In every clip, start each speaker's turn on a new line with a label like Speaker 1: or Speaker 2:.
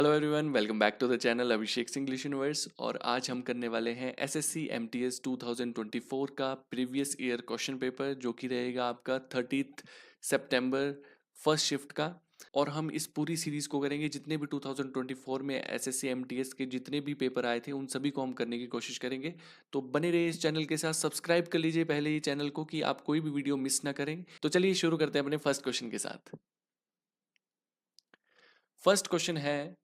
Speaker 1: Hello everyone, welcome back to the channel Abhishek English universe. और आज हम करने वाले हैं एसएससी एमटीएस 2024 का प्रीवियस ईयर क्वेश्चन पेपर, जो कि रहेगा आपका 30 सितंबर फर्स्ट शिफ्ट का। और हम इस पूरी सीरीज को करेंगे, जितने भी 2024 में एसएससी एमटीएस के जितने भी पेपर आए थे उन सभी को हम करने की कोशिश करेंगे। तो बने रहिए इस चैनल के साथ, सब्सक्राइब कर लीजिए पहले ही चैनल को कि आप कोई भी वीडियो मिस ना करें। तो चलिए शुरू करते हैं अपने फर्स्ट क्वेश्चन के साथ। फर्स्ट क्वेश्चन है,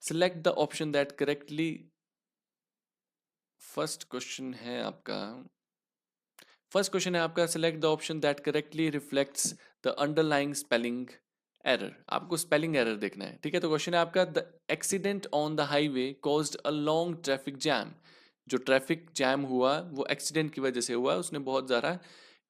Speaker 1: select the option that correctly. First question है आपका फर्स्ट क्वेश्चन है आपका select the option that correctly reflects the underlying spelling error. आपको स्पेलिंग एरर देखना है, ठीक है। तो क्वेश्चन है आपका, the accident on the highway caused a long traffic jam. जो ट्रैफिक जैम हुआ वो एक्सीडेंट की वजह से हुआ, उसने बहुत ज़्यादा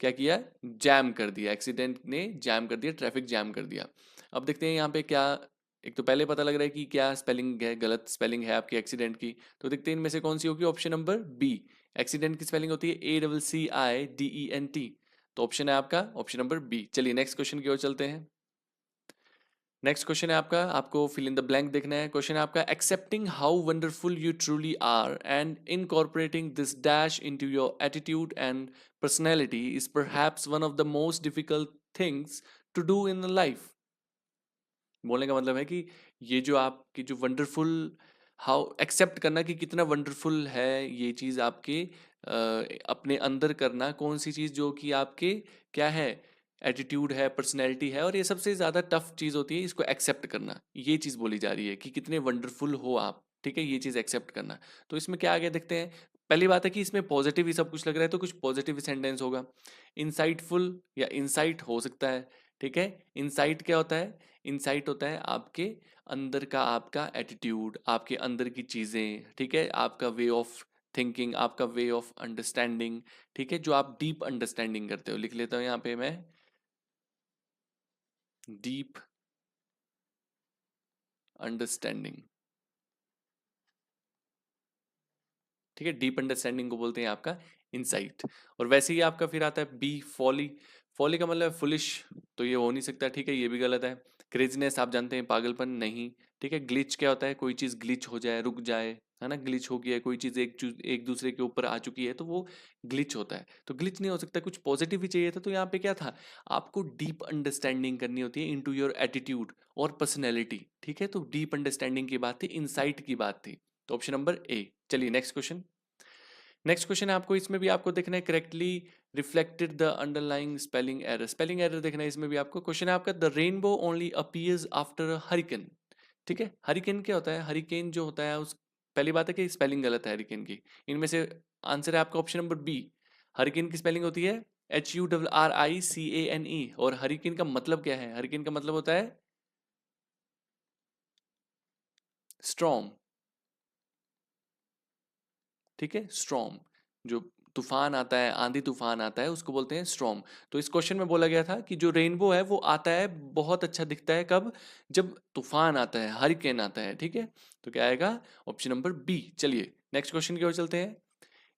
Speaker 1: क्या किया, जैम कर दिया। एक्सीडेंट ने जैम कर दिया, ट्रैफिक जैम कर दिया। अब देखते हैं यहाँ पे क्या। एक तो पहले पता लग रहा है कि क्या स्पेलिंग है, गलत स्पेलिंग है आपकी एक्सीडेंट की। तो देखते हैं इनमें से कौन सी होगी। ऑप्शन नंबर बी, एक्सीडेंट की स्पेलिंग होती है ACCIDENT। तो ऑप्शन है आपका ऑप्शन नंबर बी। चलिए नेक्स्ट क्वेश्चन की ओर चलते हैं। नेक्स्ट क्वेश्चन है आपका, आपको फिल इन द ब्लैंक देखना है। क्वेश्चन है आपका, accepting how wonderful you truly are and incorporating this dash into your attitude and personality is perhaps one of the most difficult things to do in life. बोलने का मतलब है कि ये जो आपकी जो वंडरफुल, हाउ एक्सेप्ट करना कि कितना वंडरफुल है ये चीज़ आपके अपने अंदर करना, कौन सी चीज़ जो कि आपके क्या है, एटीट्यूड है, पर्सनैलिटी है। और ये सबसे ज़्यादा टफ चीज़ होती है इसको एक्सेप्ट करना। ये चीज़ बोली जा रही है कि कितने वंडरफुल हो आप, ठीक है, ये चीज़ एक्सेप्ट करना। तो इसमें क्या आ गया देखते हैं। पहली बात है कि इसमें पॉजिटिव ही सब कुछ लग रहा है, तो कुछ पॉजिटिव सेंटेंस होगा। इंसाइटफुल या इंसाइट हो सकता है, ठीक है। इंसाइट क्या होता है, इंसाइट होता है आपके अंदर का, आपका एटीट्यूड, आपके अंदर की चीज़ें, ठीक है, आपका वे ऑफ थिंकिंग, आपका वे ऑफ अंडरस्टैंडिंग, ठीक है, जो आप डीप अंडरस्टैंडिंग करते हो। लिख लेता हूँ यहाँ पे मैं, डीप अंडरस्टैंडिंग, ठीक है। डीप अंडरस्टैंडिंग को बोलते हैं आपका इंसाइट। और वैसे ही आपका फिर आता है बी, फॉली। फॉली का मतलब फुलिश, तो ये हो नहीं सकता, ठीक है, ये भी गलत है। क्रेजीनेस आप जानते हैं, पागलपन नहीं, ठीक है। ग्लिच क्या होता है, कोई चीज़ ग्लिच हो जाए, रुक जाए, है ना। ग्लिच हो गया है, कोई चीज़ एक दूसरे के ऊपर आ चुकी है तो वो ग्लिच होता है। तो ग्लिच नहीं हो सकता, कुछ पॉजिटिव ही चाहिए था। तो यहाँ पे क्या था, आपको डीप अंडरस्टैंडिंग करनी होती है इनटू योर एटीट्यूड और पर्सनैलिटी, ठीक है। तो डीप अंडरस्टैंडिंग की बात थी, इंसाइट की बात थी। तो ऑप्शन नंबर ए। चलिए नेक्स्ट क्वेश्चन। नेक्स्ट क्वेश्चन है आपको, इसमें भी आपको देखना है correctly reflected the underlying spelling error. Spelling error देखना है इसमें भी आपको। क्वेश्चन है आपका, the rainbow only appears after a hurricane. ठीक है, हरिकेन क्या होता है, हरिकेन जो होता है उस, पहली बात है कि स्पेलिंग गलत है हरिकेन की। इनमें से आंसर है आपका ऑप्शन नंबर बी। हरिकेन की स्पेलिंग होती है HURRICANE। और हरिकेन का मतलब क्या है, हरिकेन का मतलब होता है स्ट्रॉम, ठीक है, स्ट्रॉम। जो तूफान आता है, आंधी तूफान आता है, उसको बोलते हैं स्ट्रॉम। तो इस क्वेश्चन में बोला गया था कि जो रेनबो है वो आता है, बहुत अच्छा दिखता है कब, जब तूफान आता है, हरिकेन आता है, ठीक है। तो क्या आएगा, ऑप्शन नंबर बी। चलिए नेक्स्ट क्वेश्चन की ओर चलते हैं।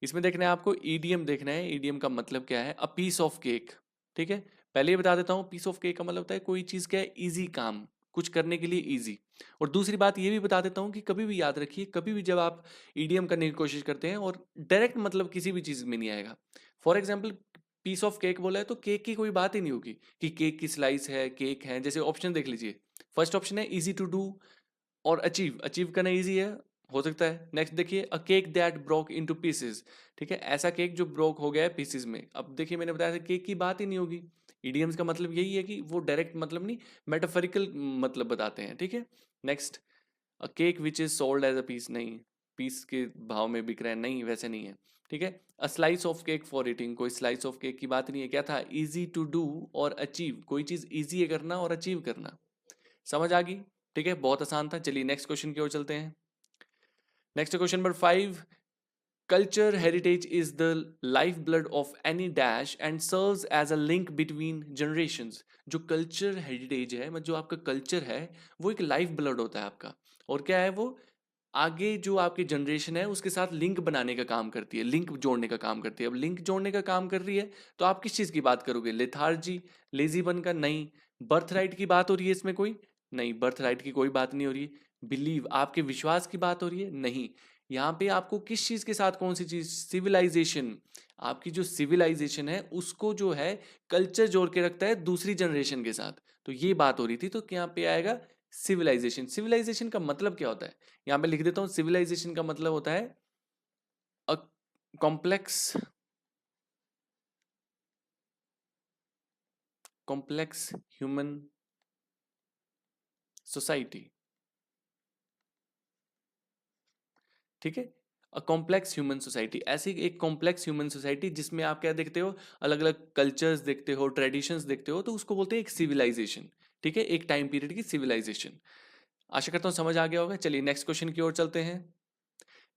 Speaker 1: इसमें देखना है आपको, ईडीएम देखना है। ईडीएम का मतलब क्या है, अ पीस ऑफ केक, ठीक है। पहले ही बता देता हूँ, पीस ऑफ केक का मतलब होता है कोई चीज़ क्या है, ईजी काम, कुछ करने के लिए ईजी। और दूसरी बात ये भी बता देता हूँ कि कभी भी याद रखिए, कभी भी जब आप ईडीएम करने की कोशिश करते हैं और डायरेक्ट मतलब किसी भी चीज़ में नहीं आएगा। For example, piece of cake बोला है तो केक की कोई बात ही नहीं होगी कि केक की स्लाइस है, केक है। जैसे ऑप्शन देख लीजिए, फर्स्ट ऑप्शन है इजी टू डू और अचीव, अचीव करना ईजी है, हो सकता है। नेक्स्ट देखिए, अ cake that broke into pieces, ठीक है, ऐसा केक जो ब्रोक हो गया है पीसेस में। अब देखिए मैंने बताया था केक की बात ही नहीं होगी। इडियम्स का मतलब यही है कि वो डायरेक्ट मतलब नहीं, मेटाफोरिकल मतलब बताते हैं, ठीक है। Next, a cake which is sold as a piece, नहीं, पीस के भाव में बिक रहा है, नहीं, वैसे नहीं है, ठीक है। A slice of cake for eating, कोई स्लाइस ऑफ केक की बात नहीं है। क्या था, इजी टू डू और अचीव, कोई चीज इजी है करना और अचीव करना। समझ आ गई, ठीक है, बहुत आसान था। चलिए नेक्स्ट क्वेश्चन की ओर चलते हैं। Next question number 5, culture heritage is the life blood of any dash and serves as a link between generations. जो कल्चर हेरिटेज है, मतलब जो आपका कल्चर है, वो एक लाइफ ब्लड होता है आपका। और क्या है वो, आगे जो आपकी जनरेशन है उसके साथ लिंक बनाने का काम करती है, लिंक जोड़ने का काम करती है। अब लिंक जोड़ने का काम कर रही है तो आप किस चीज़ की बात करोगे, लेथार्जी, लेजीपन का, नहीं। बर्थ राइट की बात हो रही है इसमें कोई, नहीं, बर्थ राइट की कोई बात नहीं हो रही है। बिलीव आपके विश्वास की बात हो रही है? नहीं। यहाँ पे आपको किस चीज के साथ, कौन सी चीज? सिविलाइजेशन। आपकी जो सिविलाइजेशन है उसको जो है कल्चर जोड़ के रखता है दूसरी जनरेशन के साथ, तो ये बात हो रही थी। तो यहाँ पे आएगा सिविलाइजेशन। सिविलाइजेशन का मतलब क्या होता है? यहाँ पे लिख देता हूँ, सिविलाइजेशन का मतलब होता है a complex complex human society. ठीक है, अ कॉम्प्लेक्स ह्यूमन सोसाइटी, ऐसी एक कॉम्प्लेक्स ह्यूमन सोसाइटी जिसमें आप क्या देखते हो, अलग अलग कल्चर्स देखते हो, ट्रेडिशंस देखते हो, तो उसको बोलते हैं एक सिविलाइजेशन। ठीक है, एक टाइम पीरियड की सिविलाइजेशन। आशा करता हूँ समझ आ गया होगा। चलिए नेक्स्ट क्वेश्चन की ओर चलते हैं।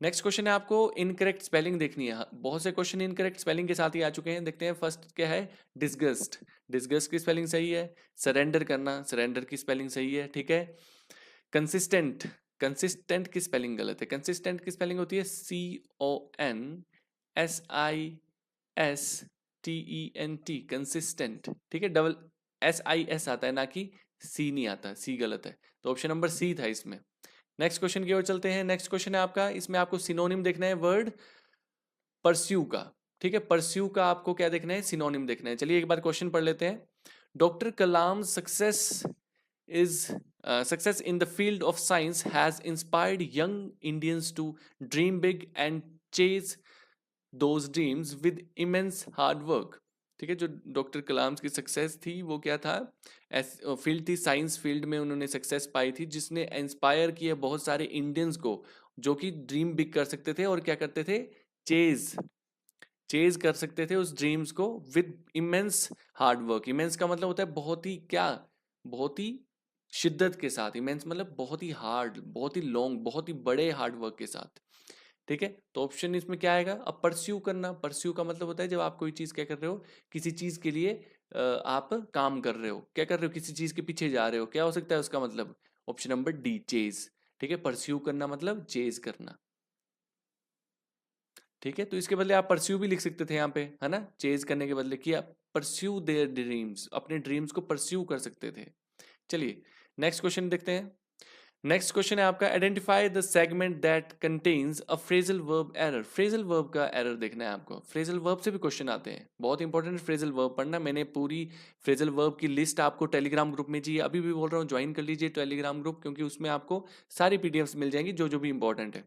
Speaker 1: नेक्स्ट क्वेश्चन है, आपको इनकरेक्ट स्पेलिंग देखनी है। बहुत से क्वेश्चन इनकरेक्ट स्पेलिंग के साथ ही आ चुके हैं। देखते हैं फर्स्ट क्या है, डिसगस्ट। डिसगस्ट की स्पेलिंग सही है। सरेंडर करना, सरेंडर की स्पेलिंग सही है। ठीक है, कंसिस्टेंट, कंसिस्टेंट की स्पेलिंग गलत है। कंसिस्टेंट की स्पेलिंग होती है CONSISTENT, कंसिस्टेंट। ठीक है, डबल SIS आता है, ना कि सी नहीं आता, सी गलत है। तो ऑप्शन नंबर सी था इसमें। नेक्स्ट क्वेश्चन की ओर चलते हैं। नेक्स्ट क्वेश्चन है आपका, इसमें आपको सिनोनिम देखना है वर्ड परस्यू का। ठीक है, परस्यू का आपको क्या देखना है, सिनोनिम देखना है। चलिए एक बार क्वेश्चन पढ़ लेते हैं। Doctor Kalam success in the field of science has inspired young Indians to dream big and chase those dreams with immense hard work। ठीक है, जो डॉक्टर कलाम की सक्सेस थी वो क्या था, फील्ड थी साइंस फील्ड में, उन्होंने सक्सेस पाई थी जिसने इंस्पायर किया बहुत सारे इंडियंस को, जो कि ड्रीम बिग कर सकते थे और क्या करते थे, चेज चेज कर सकते थे उस ड्रीम्स को with immense hard work. Immense का मतलब होता है बहुत ही क्या, बहुत ही शिद्दत के साथ। इमेंस मतलब बहुत ही हार्ड, बहुत ही लॉन्ग, बहुत ही बड़े हार्ड वर्क के साथ। ठीक है, तो ऑप्शन इसमें क्या आएगा, अब परस्यू करना। परस्यू का मतलब होता है जब आप कोई चीज क्या कर रहे हो, किसी चीज के लिए आप काम कर रहे हो, क्या कर रहे हो, किसी चीज के पीछे जा रहे हो, क्या हो सकता है उसका मतलब, ऑप्शन नंबर डी, चेज। ठीक है, परस्यू करना मतलब चेज करना। ठीक है, तो इसके बदले आप परस्यू भी लिख सकते थे यहाँ पे, है ना, चेज करने के बदले कि आप परस्यू देयर ड्रीम्स, अपने ड्रीम्स को परस्यू कर सकते थे। चलिए नेक्स्ट क्वेश्चन देखते हैं। नेक्स्ट क्वेश्चन है आपका, identify the segment that contains a phrasal verb error. Phrasal verb का एरर देखना है आपको। फ्रेजल वर्ब से भी क्वेश्चन आते हैं, बहुत इंपॉर्टेंट फ्रेजल वर्ब पढ़ना। मैंने पूरी फ्रेजल वर्ब की लिस्ट आपको टेलीग्राम ग्रुप में चाहिए, अभी भी बोल रहा हूँ ज्वाइन कर लीजिए टेलीग्राम ग्रुप, क्योंकि उसमें आपको सारी पीडीएफ्स मिल जाएंगी जो जो भी इंपॉर्टेंट है।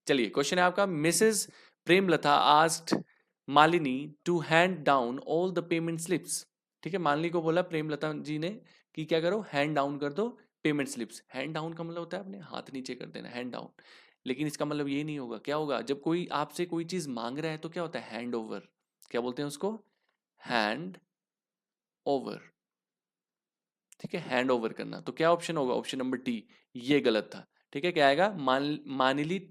Speaker 1: चलिए क्वेश्चन है आपका, Mrs Premlata asked Malini to hand down all the payment slips. ठीक है, मालिनी को बोला प्रेमलता जी ने कि क्या करो, हैंड डाउन कर दो पेमेंट स्लिप्स। हैंड डाउन का मतलब होता है अपने हाथ नीचे कर देना, हैंड डाउन। लेकिन इसका मतलब ये नहीं होगा। क्या होगा, जब कोई आपसे कोई चीज मांग रहा है तो क्या होता है, हैंड ओवर। क्या बोलते हैं उसको, हैंड ओवर। ठीक है, हैंड ओवर करना। तो क्या ऑप्शन होगा, ऑप्शन नंबर डी, ये गलत था। ठीक है, क्या आएगा, मानिली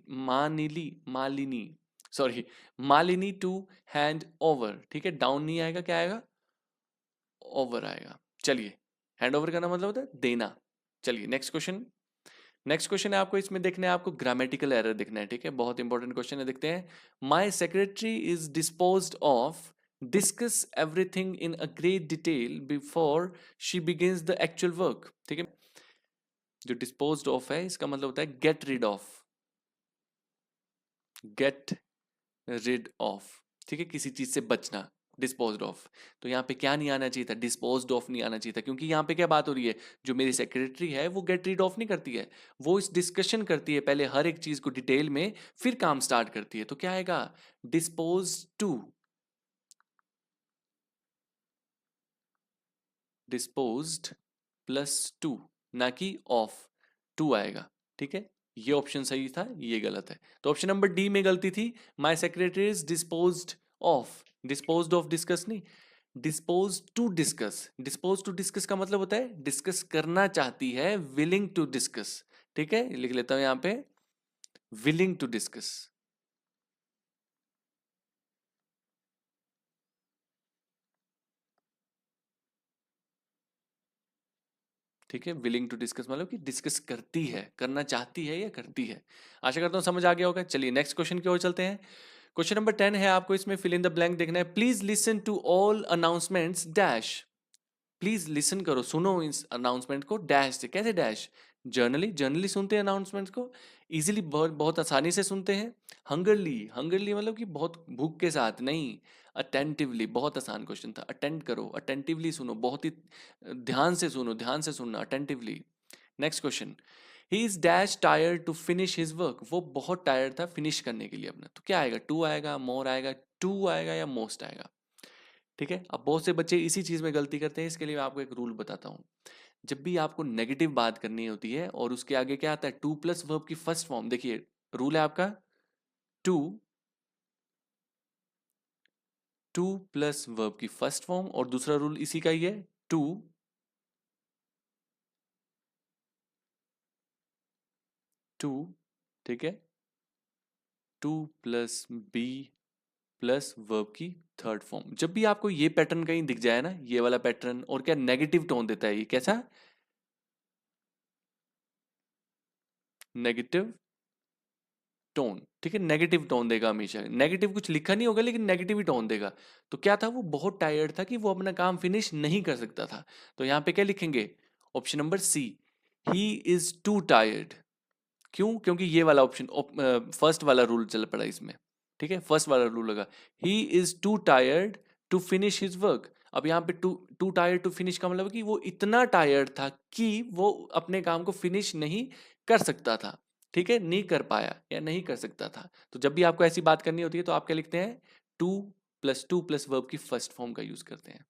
Speaker 1: मानिली Malini, sorry, Malini to hand over. ठीक है, डाउन नहीं आएगा, क्या आएगा, ओवर आएगा। चलिए, हैंड ओवर करना मतलब होता है देना। चलिए नेक्स्ट क्वेश्चन। नेक्स्ट क्वेश्चन है आपको, इसमें देखना है आपको ग्रामेटिकल एरर देखना है। ठीक है, बहुत इंपॉर्टेंट क्वेश्चन है, देखते हैं। My secretary is disposed of discuss everything in a great detail before she begins the actual work. ठीक है, जो डिस्पोज्ड ऑफ है इसका मतलब होता है get rid off, get rid off. ठीक है, किसी चीज से बचना, डिस्पोज्ड ऑफ। तो यहाँ पे क्या नहीं आना चाहिए था, डिस्पोज्ड ऑफ नहीं आना चाहिए था, क्योंकि यहाँ पे क्या बात हो रही है, जो मेरी सेक्रेटरी है वो गेट रीड ऑफ नहीं करती है, वो इस डिस्कशन करती है पहले हर एक चीज को डिटेल में, फिर काम स्टार्ट करती है। तो क्या आएगा, dispose to, disposed plus to, ना कि ऑफ, टू आएगा। ठीक है, ये ऑप्शन सही था, ये गलत है। तो ऑप्शन नंबर डी में गलती थी, my secretary is disposed of, disposed of discuss नहीं, dispose to discuss. Dispose to discuss का मतलब होता है डिस्कस करना चाहती है, विलिंग टू डिस्कस। ठीक है, लिख लेता हूं यहां पे, विलिंग टू डिस्कस। ठीक है, विलिंग टू डिस्कस मतलब कि डिस्कस करती है, करना चाहती है या करती है। आशा करता हूं समझ आ गया होगा। चलिए नेक्स्ट क्वेश्चन की ओर चलते हैं। क्वेश्चन नंबर 10 है आपको, इसमें फिल इन द ब्लैंक देखना है। Please listen to all announcements dash. Please listen करो, सुनो इस अनाउंसमेंट को डैश से। कैसे डैश, जर्नली, जर्नली सुनते हैं अनाउंसमेंट्स को, इजीली, बहुत बहुत आसानी से सुनते हैं। हंगरली, हंगरली मतलब कि बहुत भूख के साथ नहीं। अटेंटिवली, बहुत आसान क्वेश्चन था, अटेंड करो, अटेंटिवली सुनो, बहुत ही ध्यान से सुनो, ध्यान से सुनना, attentively. Next question, he is dash tired to finish his work, वो बहुत टायर्ड था फिनिश करने के लिए अपना, तो क्या आएगा, टू आएगा, मोर आएगा, टू आएगा या मोस्ट आएगा। ठीक है, अब बहुत से बच्चे इसी चीज में गलती करते हैं, इसके लिए मैं आपको एक रूल बताता हूँ। जब भी आपको नेगेटिव बात करनी होती है और उसके आगे क्या आता है, टू प्लस वर्ब की फर्स्ट फॉर्म, देखिए रूल है आपका, टू, टू प्लस वर्ब की फर्स्ट फॉर्म, और दूसरा रूल इसी का ही है, टू, टू, ठीक है, to plus be plus verb की थर्ड फॉर्म। जब भी आपको ये पैटर्न कहीं दिख जाए ना, ये वाला पैटर्न, और क्या नेगेटिव टोन देता है, ये कैसा, नेगेटिव टोन, ठीक है, नेगेटिव टोन देगा हमेशा, नेगेटिव कुछ लिखा नहीं होगा लेकिन नेगेटिव ही टोन देगा। तो क्या था, वो बहुत टायर्ड था कि वो अपना काम फिनिश नहीं कर सकता था। तो यहाँ पे क्या लिखेंगे, option number C, he is too tired. क्यों, क्योंकि ये वाला ऑप्शन, फर्स्ट वाला रूल चल पड़ा इसमें। ठीक है, फर्स्ट वाला रूल लगा, he is too tired to finish his work. अब यहाँ पे too, too tired to finish का मतलब कि वो इतना टायर्ड था कि वो अपने काम को फिनिश नहीं कर सकता था। ठीक है, नहीं कर पाया या नहीं कर सकता था। तो जब भी आपको ऐसी बात करनी होती है तो आप क्या लिखते हैं, टू प्लस वर्ब की फर्स्ट फॉर्म का यूज करते हैं।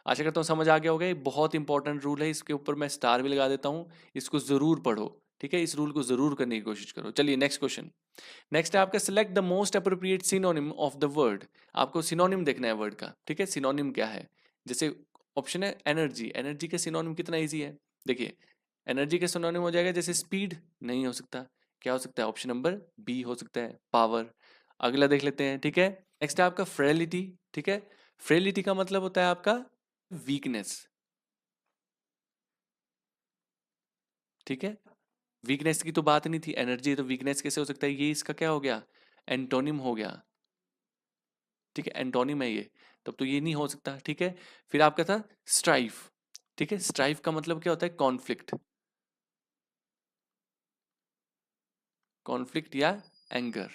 Speaker 1: आशा करता हूँ समझ आ गया होगा, ये बहुत इंपॉर्टेंट रूल है, इसके ऊपर मैं स्टार भी लगा देता हूँ, इसको जरूर पढ़ो। ठीक है, इस रूल को जरूर करने की कोशिश करो। चलिए नेक्स्ट क्वेश्चन। नेक्स्ट है आपका, select the most appropriate synonym of the word. आपको सिनोनिम देखना है वर्ड का। ठीक है, सिनोनिम क्या है, जैसे ऑप्शन है एनर्जी, एनर्जी का सिनोनिम कितना इजी है, देखिए एनर्जी का सिनोनिम हो जाएगा, जैसे स्पीड नहीं हो सकता, क्या हो सकता है, ऑप्शन नंबर बी हो सकता है, पावर। अगला देख लेते हैं। ठीक है, नेक्स्ट है आपका फ्रेलिटी। ठीक है, फ्रेलिटी का मतलब होता है आपका वीकनेस। ठीक है, वीकनेस की तो बात नहीं थी, एनर्जी, तो वीकनेस कैसे हो सकता है, ये इसका क्या हो गया, एंटोनिम हो गया। ठीक है, एंटोनिम है ये, तब तो ये नहीं हो सकता। ठीक है, फिर आपका था स्ट्राइफ। ठीक है, स्ट्राइफ का मतलब क्या होता है, कॉन्फ्लिक्ट, कॉन्फ्लिक्ट या एंगर।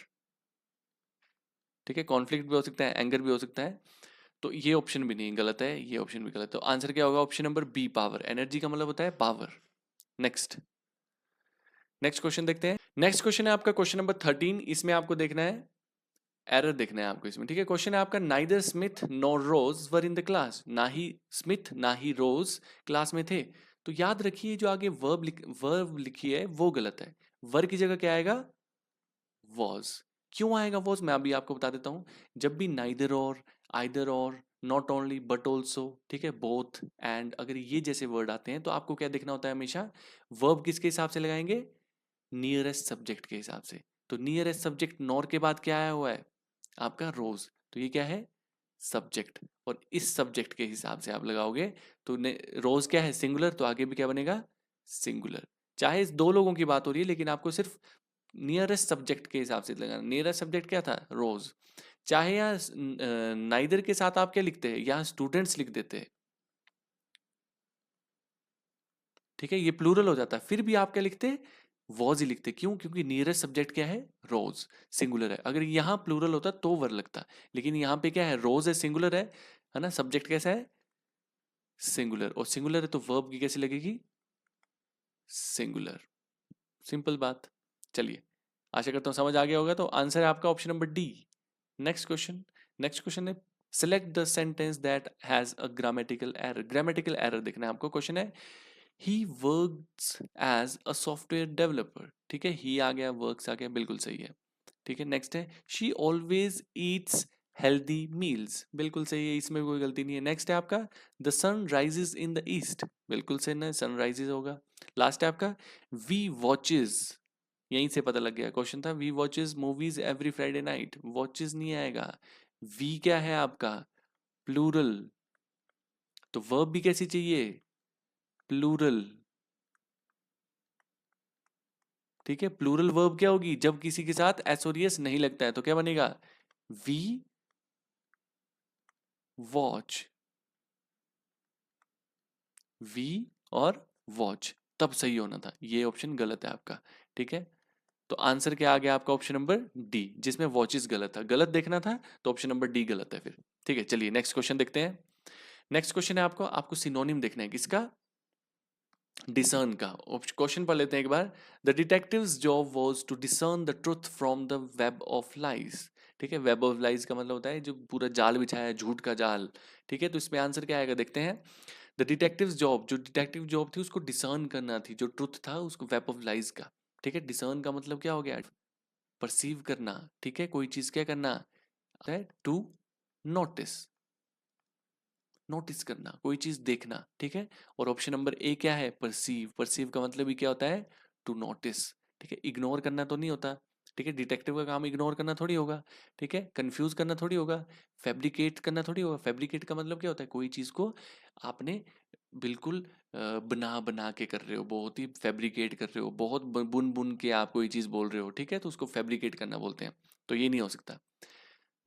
Speaker 1: ठीक है, कॉन्फ्लिक्ट भी हो सकता है, एंगर भी हो सकता है। तो ये ऑप्शन भी नहीं, गलत है, ये ऑप्शन भी गलत है। तो आंसर क्या होगा, option number B, power. Energy का मतलब होता है पावर। नेक्स्ट, नेक्स्ट क्वेश्चन देखते हैं। नेक्स्ट क्वेश्चन है आपका क्वेश्चन नंबर 13। इसमें आपको देखना है, एरर देखना है आपको इसमें। ठीक है, क्वेश्चन है आपका, neither Smith nor Rose were in the class, ना ही स्मिथ ना ही रोज क्लास में थे। तो याद रखिए, जो आगे वर्ब लिखी है वो गलत है, वर की जगह क्या आएगा, वॉज। क्यों आएगा वॉज, मैं अभी आपको बता देता हूँ। जब भी नाइदर और, आइदर और, नॉट ओनली बट ऑल्सो, ठीक है, बोथ, एंड, अगर ये जैसे वर्ड आते हैं तो आपको क्या देखना होता है हमेशा, वर्ब किसके हिसाब से लगाएंगे, नियरेस्ट सब्जेक्ट के हिसाब से। तो नियरेस्ट सब्जेक्ट नॉर के बाद क्या आया हुआ है, आपका रोज, तो ये क्या है, सब्जेक्ट, और इस सब्जेक्ट के हिसाब से आप लगाओगे। तो रोज क्या है, सिंगुलर, तो आगे भी क्या बनेगा, सिंगुलर। चाहे इस दो लोगों की बात हो रही है लेकिन आपको सिर्फ नियरेस्ट सब्जेक्ट के हिसाब से लगाना। नियरेस्ट सब्जेक्ट क्या था, रोज। चाहे यहाँ नाइदर के साथ आप क्या लिखते हैं, यहाँ स्टूडेंट्स लिख देते हैं। ठीक है, ये प्लूरल हो जाता है, फिर भी आप क्या लिखते, वॉज ही लिखते। क्यों, क्योंकि नियरेस्ट सब्जेक्ट क्या है, रोज, सिंगुलर है। अगर यहाँ प्लूरल होता तो वर लगता, लेकिन यहाँ पे क्या है, रोज है, सिंगुलर है ना, सब्जेक्ट कैसा है, सिंगुलर, और सिंगुलर है तो वर्ब की कैसी लगेगी, सिंगुलर। सिंपल बात। चलिए, आशा करता हूँ समझ आ गया होगा। तो आंसर है आपका option number D. Next question, next question है, select the sentence that has a grammatical error. Grammatical error देखना है आपको। क्वेश्चन है, he works as a software developer. ठीक है, ही आ गया, वर्क्स आ गया, बिल्कुल सही है। ठीक है, नेक्स्ट है, she always Yeats healthy meals, बिल्कुल सही है, इसमें कोई गलती नहीं है। नेक्स्ट है आपका, the sun rises in the east, बिल्कुल सही है, सन राइजेज होगा। लास्ट है आपका, वी वॉचेज, यहीं से पता लग गया, क्वेश्चन था we watches movies every Friday night, watches नहीं आएगा। वी क्या है आपका, प्लूरल, तो वर्ब भी कैसी चाहिए, प्लूरल। ठीक है, प्लूरल वर्ब क्या होगी, जब किसी के साथ एस और एस नहीं लगता है तो क्या बनेगा, वी वॉच, वी और वॉच। तब सही होना था, ये ऑप्शन गलत है आपका। ठीक है, तो आंसर क्या आ गया आपका? ऑप्शन नंबर डी, जिसमें वॉचेस गलत था, गलत देखना था तो ऑप्शन नंबर डी गलत है फिर। ठीक है, चलिए नेक्स्ट क्वेश्चन देखते हैं। नेक्स्ट क्वेश्चन है आपको आपको सिनोनिम देखना है किसका? डिसर्न का। क्वेश्चन पढ़ लेते हैं एक बार। The detective's job was to discern the truth from the web of lies. ठीक है, वेब ऑफ लाइज का मतलब होता है जो पूरा जाल बिछाया है, झूठ का जाल। ठीक है, तो इसमें आंसर क्या आएगा देखते हैं। द डिटेक्टिव्स जॉब, जो डिटेक्टिव जॉब थी उसको डिसर्न करना थी, जो ट्रुथ था उसको वेब ऑफ लाइज का। ठीक है, डिसर्न का मतलब क्या हो गया? परसीव करना। ठीक है, कोई चीज क्या करना है? टू नोटिस, नोटिस करना, कोई चीज देखना। ठीक है, और ऑप्शन नंबर ए क्या है? परसीव। परसीव का मतलब भी क्या होता है? To notice. ठीक है, इग्नोर करना तो नहीं होता। ठीक है, डिटेक्टिव का काम इग्नोर करना थोड़ी होगा। ठीक है, कंफ्यूज करना थोड़ी होगा, फैब्रिकेट करना थोड़ी होगा। फैब्रिकेट का मतलब क्या होता है? कोई चीज को आपने बिल्कुल बना बना के कर रहे हो, बहुत ही फैब्रिकेट कर रहे हो, बहुत बुन बुन के आप कोई चीज बोल रहे हो। ठीक है, तो उसको फैब्रिकेट करना बोलते हैं, तो ये नहीं हो सकता।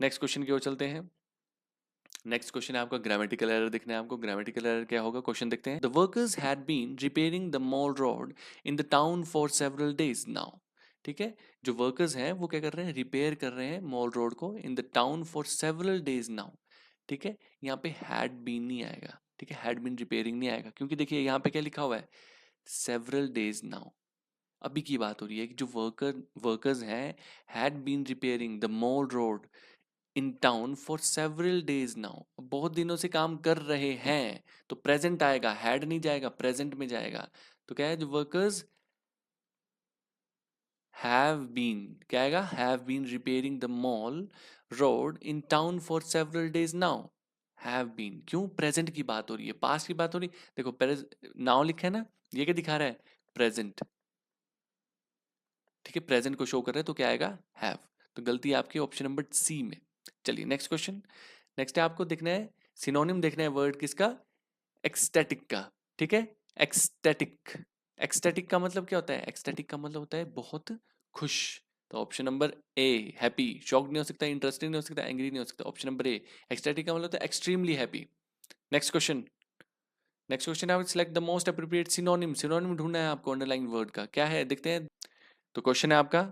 Speaker 1: नेक्स्ट क्वेश्चन की ओर चलते हैं। नेक्स्ट क्वेश्चन है आपका ग्रामेटिकल एरर देखना है आपको। ग्रामेटिकल एरर क्या होगा? क्वेश्चन देखते हैं। The workers had been repairing the mall road in the town for several days now. ठीक है, जो वर्कर्स हैं वो क्या कर रहे हैं? रिपेयर कर रहे हैं मॉल रोड को इन the town for several days now. ठीक है, यहाँ पे हैड बीन नहीं आएगा। ठीक है, हैड बीन रिपेयरिंग नहीं आएगा, क्योंकि देखिए यहाँ पे क्या लिखा हुआ है? Several days now. अभी की बात हो रही है कि जो वर्कर्स हैं had been repairing the mall road in town for several days now, बहुत दिनों से काम कर रहे हैं, तो प्रेजेंट आएगा, हैड नहीं जाएगा, प्रेजेंट में जाएगा। तो क्या है? जो वर्कर्स हैव बीन, क्या आएगा? Have been repairing the mall road in town for several days now. Have been, क्यों? प्रेजेंट की बात हो रही है, पास्ट की बात हो रही। देखो नाउ लिखा है ना, ये क्या दिखा रहा है? प्रेजेंट। ठीक है, प्रेजेंट को शो कर रहा है, तो क्या आएगा? हैव। तो गलती है आपकी ऑप्शन नंबर सी में। चलिए नेक्स्ट क्वेश्चन। नेक्स्ट है आपको देखना है सिनोनिम, देखना है वर्ड किसका? एक्सटेटिक का। ठीक है, एक्सटेटिक। एक्सटेटिक का मतलब क्या होता है? एक्सटेटिक का मतलब होता है बहुत खुश। तो option number A, happy. Shocked नहीं हो सकता, इंटरेस्टिंग नहीं हो सकता, एंग्री नहीं हो सकता। ऑप्शन नंबर ए, एक्सटेटिक का मतलब होता है extremely happy. Next question. Next question है select the most appropriate synonym. Synonym ढूंढना है आपको अंडरलाइन वर्ड का, क्या है देखते हैं। तो क्वेश्चन है आपका,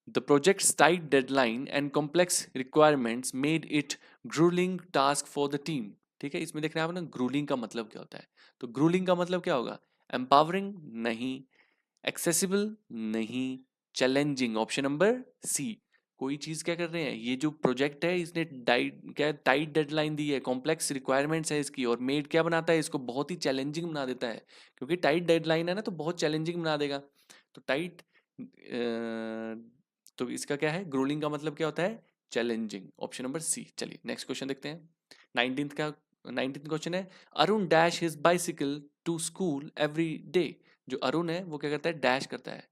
Speaker 1: the projects tight deadline and complex requirements made it gruelling task for the team. ठीक है, इसमें देखना है आपने ग्रूलिंग का मतलब क्या होता है। तो ग्रूलिंग का मतलब क्या होगा? एम्पावरिंग नहीं, एक्सेसिबल नहीं, चैलेंजिंग। ऑप्शन नंबर सी। कोई चीज क्या कर रहे हैं, ये जो प्रोजेक्ट है इसने टाइट डेडलाइन दी है, कॉम्प्लेक्स रिक्वायरमेंट्स है इसकी, और मेड क्या बनाता है इसको? बहुत ही चैलेंजिंग बना देता है, क्योंकि टाइट डेडलाइन है ना, तो बहुत चैलेंजिंग बना देगा। तो टाइट, तो इसका क्या है? ग्रोलिंग का मतलब क्या होता है? चैलेंजिंग। Option number C. चलिए नेक्स्ट क्वेश्चन देखते हैं। 19th का 19th क्वेश्चन है, Arun dash his bicycle to school every day. जो अरुण है वो क्या करता है? डैश करता है।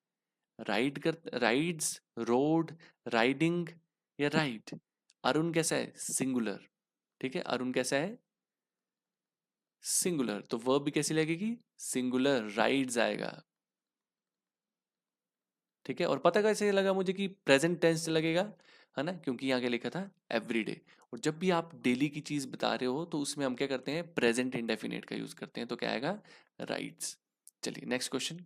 Speaker 1: राइड्स, रोड, राइडिंग या राइड। अरुण कैसा है? सिंगुलर। ठीक है, अरुण कैसा है? सिंगुलर। तो वर्ब भी कैसी लगेगी? सिंगुलर, राइड्स आएगा। ठीक है, और पता कैसे लगा मुझे कि प्रेजेंट टेंस लगेगा? है ना, क्योंकि यहाँ क्या लिखा था? एवरीडे। और जब भी आप डेली की चीज बता रहे हो तो उसमें हम क्या करते हैं? प्रेजेंट इंडेफिनिट का यूज करते हैं, तो क्या आएगा? राइट्स। चलिए next question.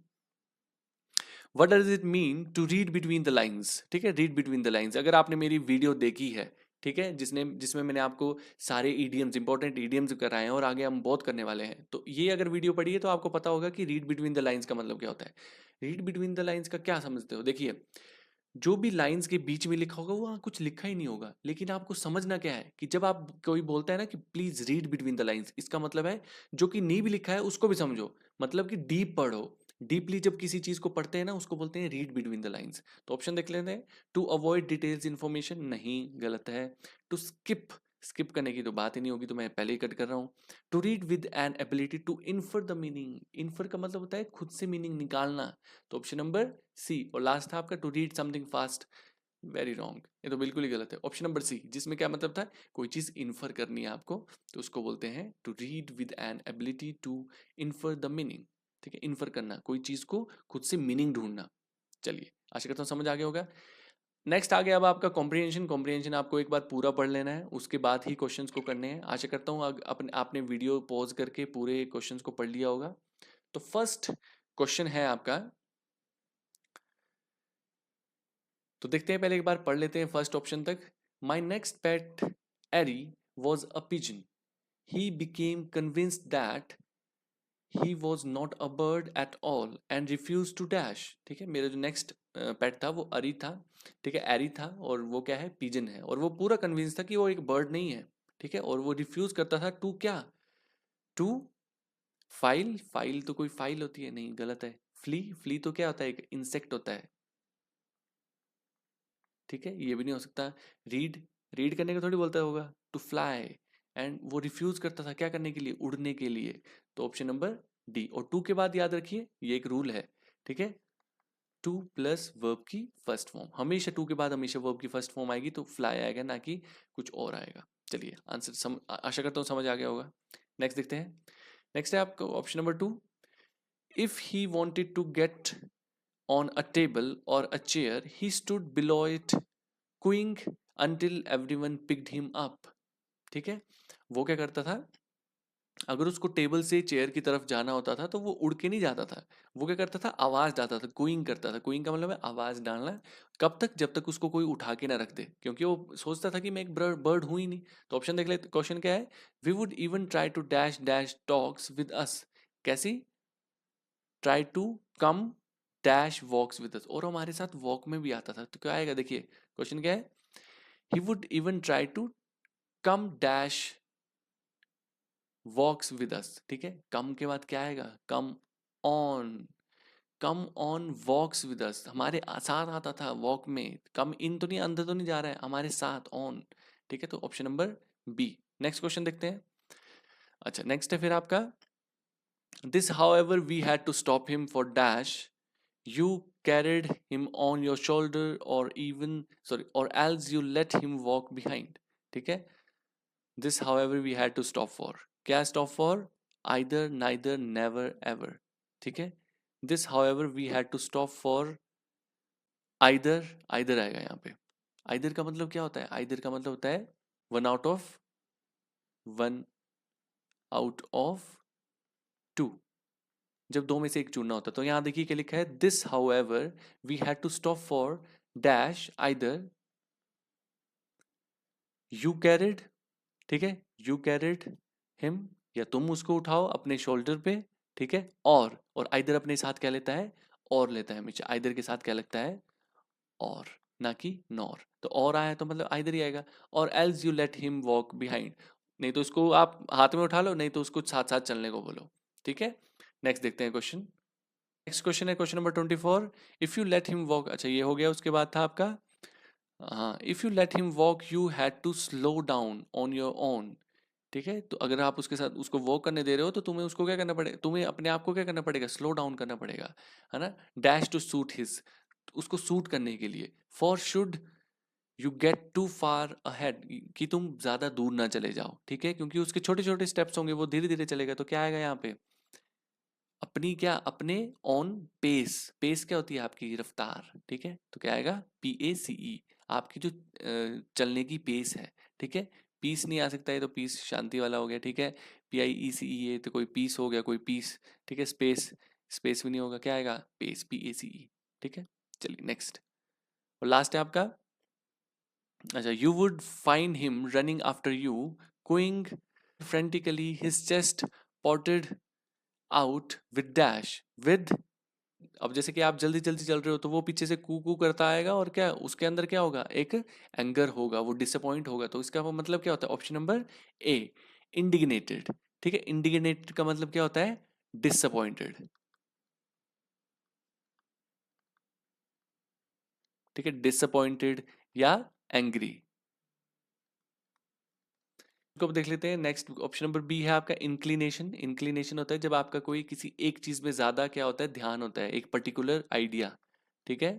Speaker 1: What does it mean to read between the lines? ठीक है, रीड बिटवीन द लाइंस। अगर आपने मेरी वीडियो देखी है, ठीक है, जिसमें मैंने आपको सारे ईडियम्स, इंपॉर्टेंट ईडियम्स कराए हैं, और आगे हम बहुत करने वाले हैं, तो ये अगर वीडियो पढ़ी है तो आपको पता होगा कि रीड बिटवीन द लाइंस का मतलब क्या होता है। रीड बिटवीन द लाइंस का क्या समझते हो? देखिए, जो भी लाइंस के बीच में लिखा होगा वहां कुछ लिखा ही नहीं होगा, लेकिन आपको समझना क्या है कि जब आप कोई बोलता है ना कि please read between the lines, इसका मतलब है जो कि नहीं भी लिखा है उसको भी समझो, मतलब कि डीप पढ़ो। डीपली जब किसी चीज को पढ़ते हैं ना उसको बोलते हैं रीड बिटवीन द लाइंस। तो ऑप्शन देख लेते हैं। टू अवॉइड डिटेल्स इन्फॉर्मेशन, नहीं, गलत है। टू स्किप, स्किप करने की तो बात ही नहीं होगी, तो मैं पहले ही कट कर रहा हूँ। To read with an ability to infer the meaning, infer का मतलब होता है खुद से मीनिंग निकालना। तो ऑप्शन नंबर सी। और लास्ट था आपका to read something fast, very wrong, ये तो बिल्कुल ही गलत है। ऑप्शन नंबर सी, जिसमें क्या मतलब था? कोई चीज इन्फर करनी है आपको, तो उसको बोलते हैं to read with an ability to infer the meaning. ठीक है, इन्फर करना, कोई चीज को खुद से मीनिंग ढूंढना। चलिए, आशा करता हूँ समझ आ गया होगा। नेक्स्ट आ गया अब आपका कॉम्प्रिहेंशन। कॉम्प्रिहेंशन आपको एक बार पूरा पढ़ लेना है, उसके बाद ही क्वेश्चंस को करने हैं। आशा करता हूँ आपने वीडियो पॉज करके पूरे क्वेश्चंस को पढ़ लिया होगा। तो फर्स्ट क्वेश्चन है आपका, तो देखते हैं, पहले एक बार पढ़ लेते हैं फर्स्ट ऑप्शन तक। My next pet airy was a pigeon, he became convinced that he was not a bird at all and refuse to dash. ठीक है, मेरा जो नेक्स्ट पेट था वो अरी था, ठीक है, एरी था, और वो क्या है, पिजन है, और वो पूरा कन्विंस था कि वो एक बर्ड नहीं है, ठीक है, और वो रिफ्यूज करता था टू क्या, टू फाइल, फाइल तो कोई फाइल होती है नहीं, गलत है, फ्ली, फ्ली तो क्या होता है, एक इंसेक्ट होता है, ठीक है, ये भी नहीं हो सकता। रीड, रीड करने का थोड़ी बोलता होगा, टू फ्लाई, एंड वो रिफ्यूज करता था क्या करने के लिए, उड़ने के लिए, तो ऑप्शन नंबर डी। और टू के बाद याद रखिए ये एक रूल है, ठीक है, टू प्लस वर्ब की फर्स्ट फॉर्म, हमेशा टू के बाद हमेशा वर्ब की फर्स्ट फॉर्म आएगी, तो फ्लाई आएगा, ना कि कुछ और आएगा। चलिए आंसर आशा करता हूँ समझ आ गया होगा। नेक्स्ट देखते हैं। नेक्स्ट है आपका option number two. If he wanted to get on a table or a chair he stood below it quaking until everyone picked him up। ठीक है, वो क्या करता था, अगर उसको टेबल से चेयर की तरफ जाना होता था तो वो उड़ के नहीं जाता था, वो क्या करता था, आवाज डालता था, कुइंग करता था। कुइंग का मतलब है आवाज डालना। कब तक, जब तक उसको कोई उठा के ना रख दे, क्योंकि वो सोचता था कि मैं एक बर्ड हूं ही नहीं। तो ऑप्शन देख ले, क्वेश्चन क्या है, we would even try to dash dash talks with us, कैसी, try to come dash walks with us, और हमारे साथ वॉक में भी आता था। तो क्या आएगा, देखिए क्वेश्चन क्या है, he would even try to come dash walks with us, ठीक है, कम के बाद क्या आएगा, come on, come on walks with us, हमारे साथ आता था वॉक में, कम इन तो नहीं, अंदर तो नहीं जा रहा है, हमारे साथ ऑन, ठीक है, तो option number B. Next question देखते हैं। अच्छा नेक्स्ट है फिर आपका, this however we had to stop him for dash, you carried him on your shoulder or even sorry or else you let him walk behind। ठीक है, this however we had to stop for, क्या stop for, either neither never ever, ठीक है, this however we had to stop for either, either आएगा यहाँ पे। either का मतलब क्या होता है, either का मतलब होता है one out of, one out of two, जब दो में से एक चुनना होता है। तो यहाँ देखिए क्या लिखा है, this however we had to stop for dash either you carried, ठीक है, यू कैरिड हिम, या तुम उसको उठाओ अपने शोल्डर पे, ठीक है, और आइदर अपने साथ क्या लेता है, और लेता है हमेशा, आइदर के साथ क्या लगता है, और, ना कि नॉर। तो और आया तो मतलब आइदर ही आएगा। और else you let him walk behind, नहीं तो उसको आप हाथ में उठा लो, नहीं तो उसको साथ साथ चलने को बोलो, ठीक है। नेक्स्ट देखते हैं क्वेश्चन। नेक्स्ट क्वेश्चन है question number 24। If you let him walk, अच्छा ये हो गया, उसके बाद था आपका, हाँ, if you let him walk you had to slow down on your own, ठीक है, तो अगर आप उसके साथ उसको वॉक करने दे रहे हो तो तुम्हें उसको क्या करना पड़ेगा, तुम्हें अपने आप को क्या करना पड़ेगा, स्लो डाउन करना पड़ेगा, है ना। डैश टू सूट हिज, उसको सूट करने के लिए, for should you get to far ahead, कि तुम ज्यादा दूर ना चले जाओ, ठीक है, क्योंकि उसके छोटे छोटे स्टेप्स होंगे, वो धीरे धीरे चलेगा, तो क्या आएगा यहाँ पे, अपनी क्या, अपने ऑन पेस, पेस क्या होती है आपकी रफ्तार, ठीक है, तो क्या आएगा, PACE, आपकी जो चलने की पेस है, ठीक है, पीस नहीं आ सकता है, तो पीस शांति वाला हो गया, ठीक है, PIECE तो कोई पीस हो गया, कोई पीस, ठीक है, स्पेस, स्पेस भी नहीं होगा, क्या आएगा, पेस, PACE, ठीक है। चलिए नेक्स्ट, और लास्ट है आपका, अच्छा, you would find him running after you going frantically his chest potted out with dash with, अब जैसे कि आप जल्दी जल्दी चल रहे हो तो वो पीछे से कू कू करता आएगा, और क्या उसके अंदर क्या होगा, एक एंगर होगा, वो डिसअपॉइंट होगा, तो इसका वो मतलब क्या होता है, ऑप्शन नंबर ए, इंडिग्नेटेड, ठीक है, इंडिग्नेटेड का मतलब क्या होता है, डिसअपॉइंटेड, ठीक है, डिसअपॉइंटेड या एंग्री। इसको अब देख लेते हैं। नेक्स्ट ऑप्शन नंबर बी है आपका, इंक्लिनेशन। इंक्लिनेशन होता है जब आपका कोई किसी एक चीज में ज्यादा क्या होता है, ध्यान होता है, एक पर्टिकुलर आइडिया, ठीक है,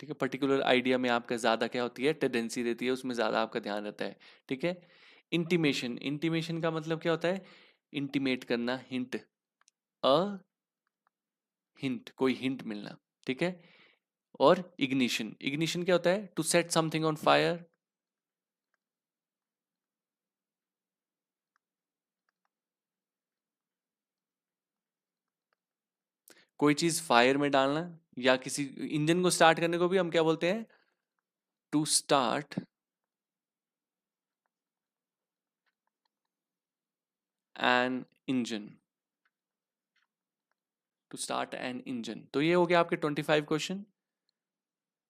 Speaker 1: ठीक है, पर्टिकुलर आइडिया में आपका ज़्यादा क्या होती है, टेंडेंसी रहती है, उसमें ज़्यादा आपका ध्यान रहता है, ठीक है। इंटीमेशन, इंटीमेशन का मतलब क्या होता है, इंटीमेट करना, हिंट, अ हिंट, कोई हिंट मिलना, ठीक है। और इग्निशन, इग्निशन क्या होता है, to set something on fire, कोई चीज़ फायर में डालना, या किसी इंजन को स्टार्ट करने को भी हम क्या बोलते हैं? To start an engine. To start an engine. तो ये हो गया आपके 25 क्वेश्चन।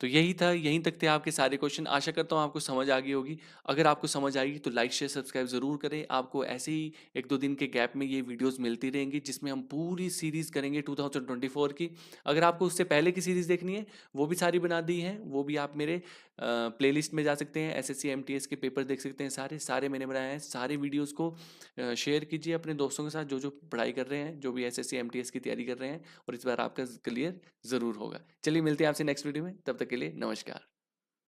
Speaker 1: तो यही था, यहीं तक थे आपके सारे क्वेश्चन। आशा करता हूँ आपको समझ आ गई होगी। अगर आपको समझ आएगी तो लाइक शेयर सब्सक्राइब ज़रूर करें। आपको ऐसे ही 1-2 दिन के गैप में ये वीडियोस मिलती रहेंगी, जिसमें हम पूरी सीरीज़ करेंगे 2024 की। अगर आपको उससे पहले की सीरीज़ देखनी है, वो भी सारी बना दी हैं। वो भी आप मेरे प्लेलिस्ट में जा सकते हैं, एसएससी एमटीएस के पेपर देख सकते हैं। सारे सारे मैंने बनाए हैं। सारे वीडियोज़ को शेयर कीजिए अपने दोस्तों के साथ, जो पढ़ाई कर रहे हैं, जो भी एसएससी एमटीएस की तैयारी कर रहे हैं, और इस बार आपका क्लियर ज़रूर होगा। चलिए मिलते हैं आपसे नेक्स्ट वीडियो में, तब तक के लिए नमस्कार।